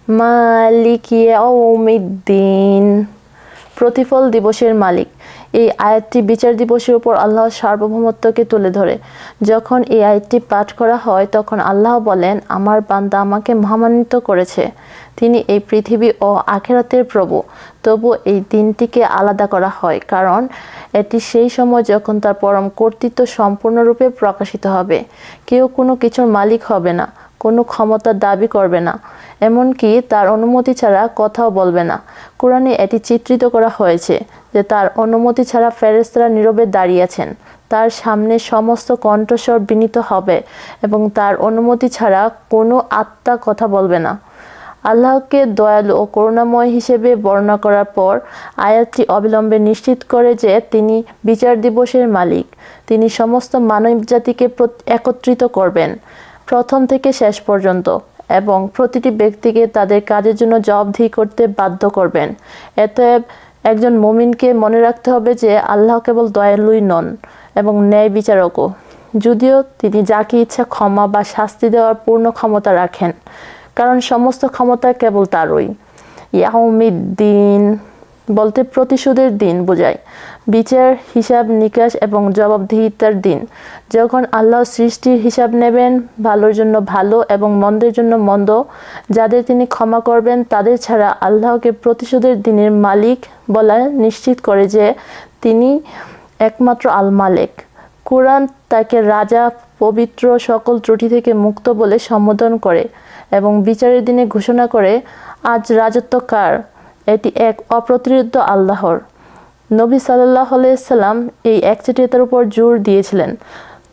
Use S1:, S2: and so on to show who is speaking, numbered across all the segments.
S1: মালিক ইয়াউমিদ্দিন, প্রতিফল দিবসের মালিক। এই আয়াতটি বিচার দিবসের উপর আল্লাহর সার্বভৌমত্বকে তুলে ধরে। যখন এই আয়াতটি পাঠ করা হয় তখন আল্লাহ বলেন, আমার বান্দা আমাকে মহামান্বিত করেছে, তিনি এই পৃথিবী ও আখিরাতের প্রভু। তবু এই দিনটিকে আলাদা করা হয় কারণ এটি সেই সময় যখন তার পরম কর্তৃত্ব সম্পূর্ণরূপে প্রকাশিত হবে। কেউ কোনো কিছুর মালিক হবে না, কোনো ক্ষমতার দাবি করবে না, এমনকি তার অনুমতি ছাড়া কথাও বলবে না। কোরআনে এটি চিত্রিত করা হয়েছে যে তার অনুমতি ছাড়া ফেরেশতারা নীরবে দাঁড়িয়ে আছেন, তার সামনে সমস্ত কণ্ঠস্বর বিনীত হবে এবং তার অনুমতি ছাড়া কোনো আত্মা কথা বলবে না। আল্লাহকে দয়ালু ও করুণাময় হিসেবে বর্ণনা করার পর আয়াতটি অবিলম্বে নিশ্চিত করে যে তিনি বিচার দিবসের মালিক। তিনি সমস্ত মানবজাতিকে একত্রিত করবেন, প্রথম থেকে শেষ পর্যন্ত, এবং প্রতিটি ব্যক্তিকে তাদের কাজের জন্য জবাবদিহি করতে বাধ্য করবেন। অতএব একজন মুমিনকে মনে রাখতে হবে যে আল্লাহ কেবল দয়ালুই নন এবং ন্যায় বিচারকও, যদিও তিনি যাকে ইচ্ছা ক্ষমা বা শাস্তি দেওয়ার পূর্ণ ক্ষমতা রাখেন, কারণ সমস্ত ক্ষমতা কেবল তারই। ইয়াউমিদ্দিন বলতে প্রতিশোধের দিন বোঝায়, বিচার, হিসাব নিকাশ এবং জবাবদিহিতার দিন, যখন আল্লাহ সৃষ্টির হিসাব নেবেন, ভালোর জন্য ভালো এবং মন্দের জন্য মন্দ। যাদের তিনি ক্ষমা করবেন তাদের ছাড়া আল্লাহকে প্রতিশোধের দিনের মালিক বলা নিশ্চিত করে যে তিনি একমাত্র আল মালিক। কুরআন তাকে রাজা, পবিত্র, সকল ত্রুটি থেকে মুক্ত বলে সম্বোধন করে এবং বিচারের দিনে ঘোষণা করে, আজ রাজত্ব কার? এটি এক অপ্রতিরোধ্য আল্লাহর। নবী সাল্লাল্লাহু আলাইহি সাল্লাম এই একচেটিয়াতার উপর জোর দিয়েছিলেন।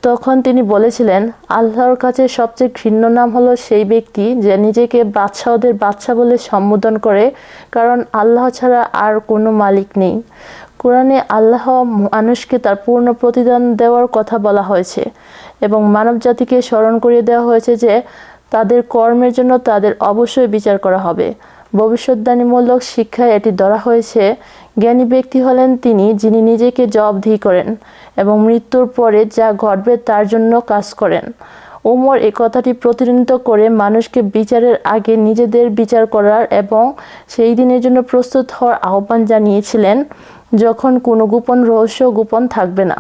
S1: তখন তিনি বলেছিলেন, আল্লাহর কাছে সবচেয়ে ঘৃণ্য নাম হলো সেই ব্যক্তি যে নিজেকে বাদশাহদের বাদশাহ বলে সম্বোধন করে, কারণ আল্লাহ ছাড়া আর কোনো মালিক নেই। কোরআনে আল্লাহ মানুষকে তার পূর্ণ প্রতিদান দেওয়ার কথা বলা হয়েছে এবং মানবজাতিকে স্মরণ করিয়ে দেওয়া হয়েছে যে তাদের কর্মের জন্য তাদের অবশ্যই বিচার করা হবে। ভবিষ্যদ্বাণীমূলক শিক্ষায় এটি ধরা হয়েছে, জ্ঞানী ব্যক্তি হলেন তিনি যিনি নিজেকে জবাবদিহি করেন এবং মৃত্যুর পরে যা ঘটবে তার জন্য কাজ করেন। ওমর এই কথাটি প্রতিনিধিত্ব করে মানুষকে বিচারের আগে নিজেদের বিচার করার এবং সেই দিনের জন্য প্রস্তুত হওয়ার আহ্বান জানিয়েছিলেন যখন কোনো গোপন রহস্য গোপন থাকবে না।